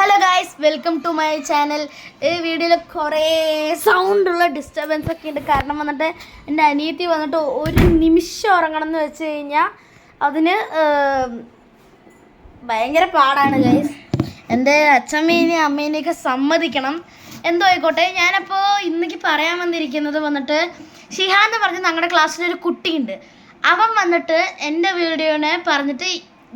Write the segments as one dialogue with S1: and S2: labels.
S1: Hello guys, welcome to my channel. ഈ വീഡിയോയിൽ കുറേ സൗണ്ടുള്ള ഡിസ്റ്റർബൻസ് ഒക്കെ ഉണ്ട്. കാരണം വന്നിട്ട് എൻ്റെ അനിയത്തി വന്നിട്ട് ഒരു നിമിഷം ഉറങ്ങണം എന്ന് വെച്ച് കഴിഞ്ഞാൽ അതിന് ഭയങ്കര പാടാണ് ഗായ്സ്. എൻ്റെ അച്ഛമ്മേനെയും അമ്മേനെയൊക്കെ സമ്മതിക്കണം. എന്തോ ആയിക്കോട്ടെ, ഞാനപ്പോൾ ഇന്നേക്ക് പറയാൻ വന്നിരിക്കുന്നത് വന്നിട്ട് ഷിഹാൻ എന്ന് പറഞ്ഞ് ഞങ്ങളുടെ ക്ലാസ്സിലൊരു കുട്ടിയുണ്ട്. അവൻ വന്നിട്ട് എൻ്റെ വീഡിയോനെ പറഞ്ഞിട്ട്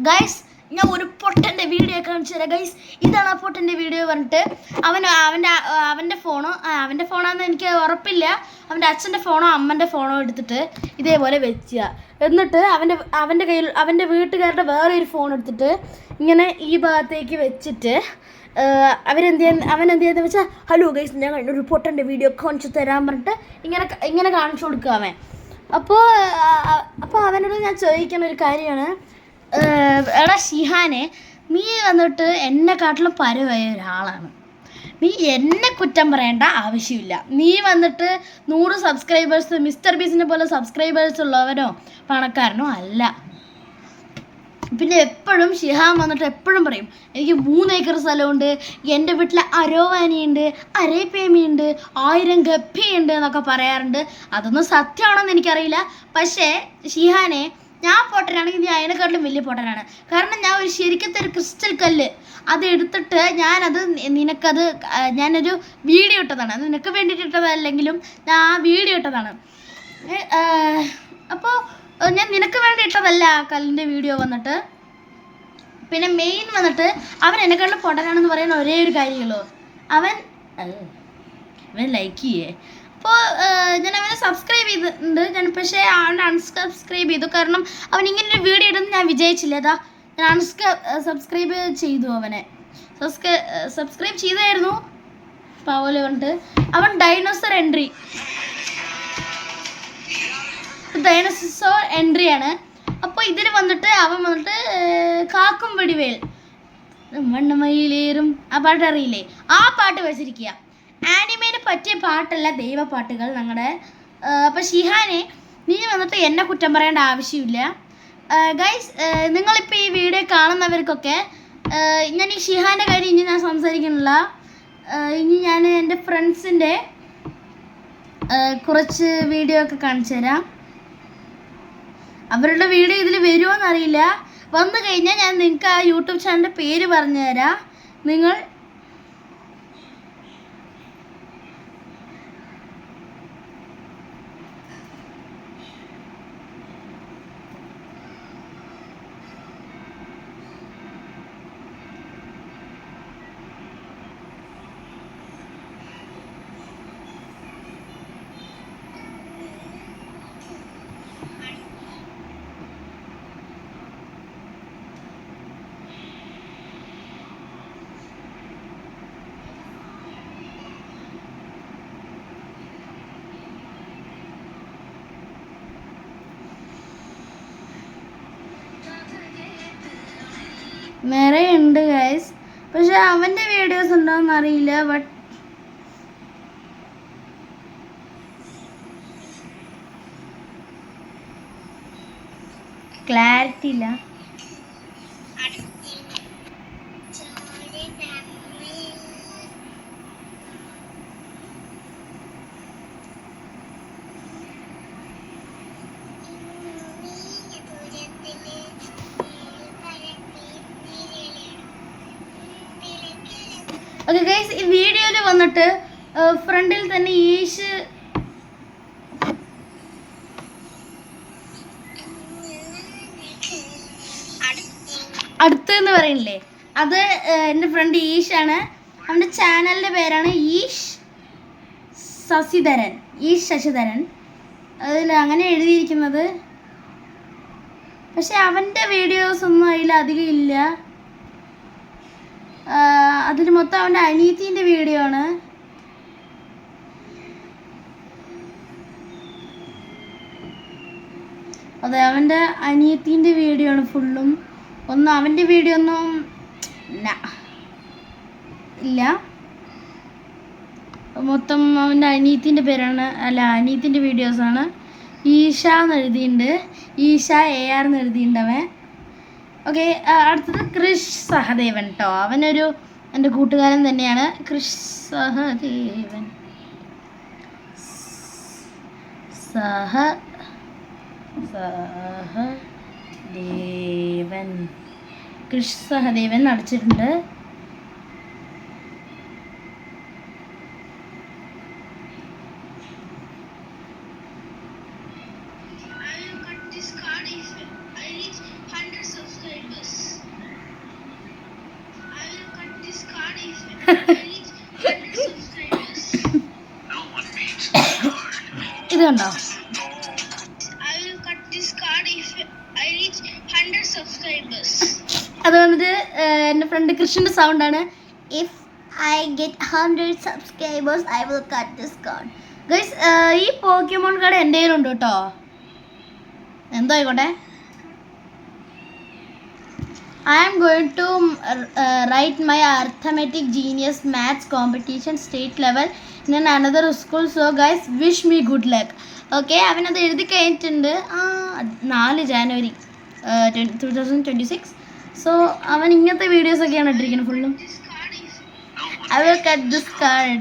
S1: ഗൈസ് ഞാൻ ഒരു പൊട്ടൻ്റെ വീഡിയോ കാണിച്ചു തരാം ഗൈസ്, ഇതാണ് ആ പൊട്ടൻ്റെ വീഡിയോ പറഞ്ഞിട്ട് അവൻ്റെ ഫോണാണെന്ന് എനിക്ക് ഉറപ്പില്ല. അവൻ്റെ അച്ഛൻ്റെ ഫോണോ അമ്മൻ്റെ ഫോണോ എടുത്തിട്ട് ഇതേപോലെ വെക്കുക. എന്നിട്ട് അവൻ്റെ കയ്യിൽ അവൻ്റെ വീട്ടുകാരുടെ വേറെ ഒരു ഫോൺ എടുത്തിട്ട് ഇങ്ങനെ ഈ ഭാഗത്തേക്ക് വെച്ചിട്ട് അവൻ എന്ത് ചെയ്യുന്നത് വെച്ചാൽ ഹലോ ഗൈസ് ഞാൻ ഒരു പൊട്ടൻ്റെ വീഡിയോ കാണിച്ചു തരാൻ പറഞ്ഞിട്ട് ഇങ്ങനെ കാണിച്ചു കൊടുക്കുക അവൻ. അപ്പോൾ അവനോട് ഞാൻ ചോദിക്കുന്ന ഒരു കാര്യമാണ്, എടാ ഷിഹാനെ, നീ വന്നിട്ട് എന്നെക്കാട്ടിലും പരവായ ഒരാളാണ്. നീ എന്നെ കുറ്റം പറയേണ്ട ആവശ്യമില്ല. നീ വന്നിട്ട് 100 സബ്സ്ക്രൈബേഴ്സ് മിസ്റ്റർ ബീസിനെ പോലെ സബ്സ്ക്രൈബേഴ്സ് ഉള്ളവനോ പണക്കാരനോ അല്ല. പിന്നെ എപ്പോഴും ഷിഹാൻ വന്നിട്ട് എപ്പോഴും പറയും എനിക്ക് 3 ഏക്കർ സ്ഥലമുണ്ട്, എൻ്റെ വീട്ടിൽ അരോവാനിയുണ്ട്, അരേപ്പേമിയുണ്ട്, 1000 ഗപ്പിയുണ്ട് എന്നൊക്കെ പറയാറുണ്ട്. അതൊന്നും സത്യമാണെന്ന് എനിക്കറിയില്ല. പക്ഷേ ഷിഹാനെ, ഞാൻ പൊട്ടനാണെങ്കിൽ നീ അതിനെക്കാട്ടിലും വലിയ പൊട്ടനാണ്. കാരണം ഞാൻ ഒരു ശരിക്കത്തെ ഒരു ക്രിസ്റ്റൽ കല്ല് അത് എടുത്തിട്ട് ഞാനൊരു വീഡിയോ ഇട്ടതാണ്. അത് നിനക്ക് വേണ്ടിയിട്ട് ഇട്ടതല്ലെങ്കിലും ഞാൻ ആ വീഡിയോ ഇട്ടതാണ്. അപ്പോൾ ഞാൻ നിനക്ക് വേണ്ടി ഇട്ടതല്ല ആ കല്ലിൻ്റെ വീഡിയോ വന്നിട്ട്. പിന്നെ മെയിൻ വന്നിട്ട് അവൻ എന്നെക്കാട്ടിലും പൊട്ടനാണെന്ന് പറയുന്ന ഒരേ ഒരു കാര്യമുള്ളൂ, അവൻ ലൈക്ക് ചെയ്യേ. അപ്പോൾ ഞാൻ അവനെ സബ്സ്ക്രൈബ് ചെയ്തിട്ടുണ്ട് പക്ഷേ അവനെ അൺസബ്സ്ക്രൈബ് ചെയ്തു. കാരണം അവൻ ഇങ്ങനൊരു വീഡിയോ ഇടുന്നു ഞാൻ വിജയിച്ചില്ല. അതാ ഞാൻ സബ്സ്ക്രൈബ് ചെയ്തു. അവനെ സബ്സ്ക്രൈബ് ചെയ്തായിരുന്നു പാവോലെ പറഞ്ഞിട്ട്. അവൻ ഡൈനോസർ എൻട്രിയാണ്. അപ്പോൾ ഇതിൽ വന്നിട്ട് അവൻ വന്നിട്ട് കാക്കും വെടിവേൽ മണ്ണമയിലേറും ആ പാട്ട് അറിയില്ലേ, ആ പാട്ട് വെച്ചിരിക്കുക. ആനിമേനെ പറ്റിയ പാട്ടല്ല, ദൈവപ്പാട്ടുകൾ ഞങ്ങളുടെ. അപ്പോൾ ഷിഹാനെ, നീ വന്നിട്ട് എന്നെ കുറ്റം പറയേണ്ട ആവശ്യമില്ല. ഗൈസ്, നിങ്ങളിപ്പോൾ ഈ വീഡിയോ കാണുന്നവർക്കൊക്കെ ഞാൻ ഈ ഷിഹാൻ്റെ കാര്യം ഇനി ഞാൻ സംസാരിക്കുന്നില്ല. ഇനി ഞാൻ എൻ്റെ ഫ്രണ്ട്സിൻ്റെ കുറച്ച് വീഡിയോ ഒക്കെ കാണിച്ചു തരാം. അവരുടെ വീഡിയോ ഇതിൽ വരുമോ എന്നറിയില്ല. വന്നു കഴിഞ്ഞാൽ ഞാൻ നിങ്ങൾക്ക് ആ യൂട്യൂബ് ചാനലിൻ്റെ പേര് പറഞ്ഞു തരാം. നിങ്ങൾ നിറയുണ്ട് ഗൈസ്, പക്ഷെ അവൻ്റെ വീഡിയോസ് ഉണ്ടോയെന്ന് അറിയില്ല. ബട്ട് ക്ലാരിറ്റി ഇല്ല. ഓക്കെ ഗൈസ്, ഈ വീഡിയോയിൽ വന്നിട്ട് ഫ്രണ്ടിൽ തന്നെ ഈശ് അടുത്ത് എന്ന് പറയില്ലേ, അത് എൻ്റെ ഫ്രണ്ട് ഈഷാണ്. അവൻ്റെ ചാനലിൻ്റെ പേരാണ് ഈഷ് ശശിധരൻ. അതിൽ അങ്ങനെ എഴുതിയിരിക്കുന്നത്. പക്ഷെ അവൻ്റെ വീഡിയോസൊന്നും അതിലധികം ഇല്ല. അതിൽ മൊത്തം അവൻ്റെ അനിയത്തിൻ്റെ വീഡിയോ ആണ്. അതെ, അവൻ്റെ അനിയത്തിൻ്റെ വീഡിയോ ആണ് ഫുള്ളും. അവൻ്റെ വീഡിയോ ഒന്നും ഇല്ല. മൊത്തം അവൻ്റെ അനിയത്തിൻ്റെ പേരാണ്, അനിയത്തിൻ്റെ വീഡിയോസാണ്. ഈഷ എന്ന് എഴുതിയിട്ടുണ്ട്, ഈഷ AR എന്ന് എഴുതിയിട്ടുണ്ട് അവൻ. ഓക്കെ, അടുത്തത് ക്രിഷ് സഹദേവൻ കേട്ടോ. അവനൊരു എൻ്റെ കൂട്ടുകാരൻ തന്നെയാണ്. കൃഷ് സഹദേവൻ കൃഷ് സഹദേവൻ അടിച്ചിട്ടുണ്ട്. ഇത് കണ്ടോ? അത് വന്നിട്ട് എൻ്റെ ഫ്രണ്ട് കൃഷ്ണൻ്റെ സൗണ്ടാണ്. If I get 100 subscribers I will cut this card. Guys ഈ പോക്കിമോൺ കാർഡ് എൻ്റെ കയ്യിലുണ്ട് കേട്ടോ. എന്തോ ആയിക്കോട്ടെ. I am going to write my arithmetic genius maths competition state level in another school. So guys, wish me good luck. Okay, അവനത് എഴുതി കഴിഞ്ഞിട്ടുണ്ട്. 4 ജനുവരി 2026. So അവൻ ഇങ്ങനത്തെ വീഡിയോസൊക്കെയാണ് ഇട്ടിരിക്കുന്നത് ഫുള്ളും. I will cut this card.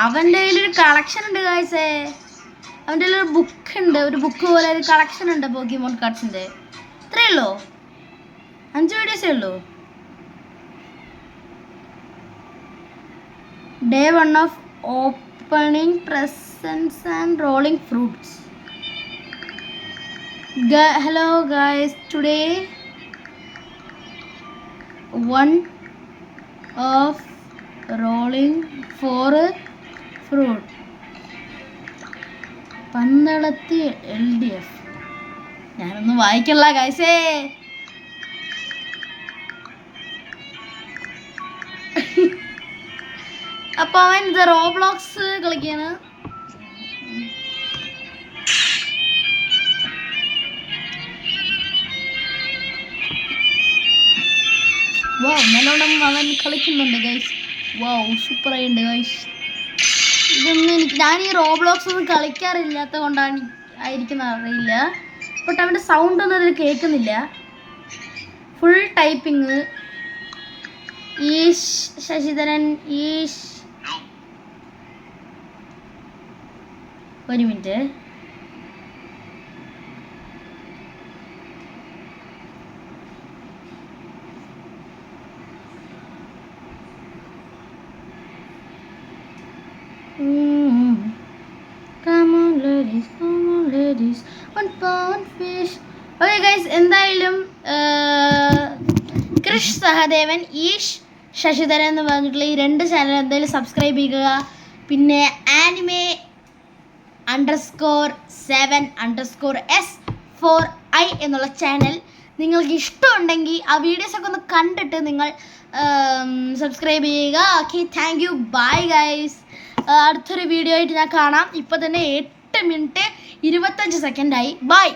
S1: അവൻ്റെ കയ്യിലൊരു കളക്ഷൻ ഉണ്ട് ഗായ്സേ. അവൻ്റെ കയ്യിൽ ഒരു ബുക്ക് ഉണ്ട്, ഒരു ബുക്ക് പോലെ ഒരു കളക്ഷൻ ഉണ്ട് പോക്കിമോൺ കാർഡ്സിൻ്റെ. ഇത്രയേ ഉള്ളൂ, 5 വീഡിയോസേ ഉള്ളൂ. Day 1 of opening presence and rolling fruits. Hello guys, today 1 of rolling 4 fruit. പന്തളത്തി LDF. ഞാനൊന്നും വായിക്കല്ല ഗൈസേ. അപ്പൊ അവൻ ഇത് റോബ്ലോക്സ് കളിക്കാണ്. നല്ലോണം അവൻ കളിക്കുന്നുണ്ട് ഗൈസ്. സൂപ്പറായിട്ടുണ്ട് ഗൈസ്. ഇതൊന്നും ഞാൻ ഈ റോബ്ലോക്സ് ഒന്നും കളിക്കാറില്ലാത്ത കൊണ്ടാണ് ആയിരിക്കുന്ന അറിയില്ല. ബട്ട് അവൻ്റെ സൗണ്ട് ഒന്നും അതിൽ കേൾക്കുന്നില്ല. Full typing. ഈശ് ശശിധരൻ ഈശ്. ഒരു minute. Come on ladies, 1 pound fish. Okay guys, എന്തായാലും കൃഷ് സഹദേവൻ ഈഷ് ശശിധരൻ എന്ന് പറഞ്ഞിട്ടുള്ള ഈ 2 ചാനൽ എന്തായാലും സബ്സ്ക്രൈബ് ചെയ്യുക. പിന്നെ anime_7_s4i എന്നുള്ള ചാനൽ നിങ്ങൾക്ക് ഇഷ്ടമുണ്ടെങ്കിൽ ആ വീഡിയോസൊക്കെ ഒന്ന് കണ്ടിട്ട് നിങ്ങൾ സബ്സ്ക്രൈബ് ചെയ്യുക. Okay, thank you, bye guys. അടുത്തൊരു വീഡിയോ ആയിട്ട് ഞാൻ കാണാം. ഇപ്പോൾ തന്നെ 8 മിനിറ്റ് 25 സെക്കൻഡായി. ബൈ.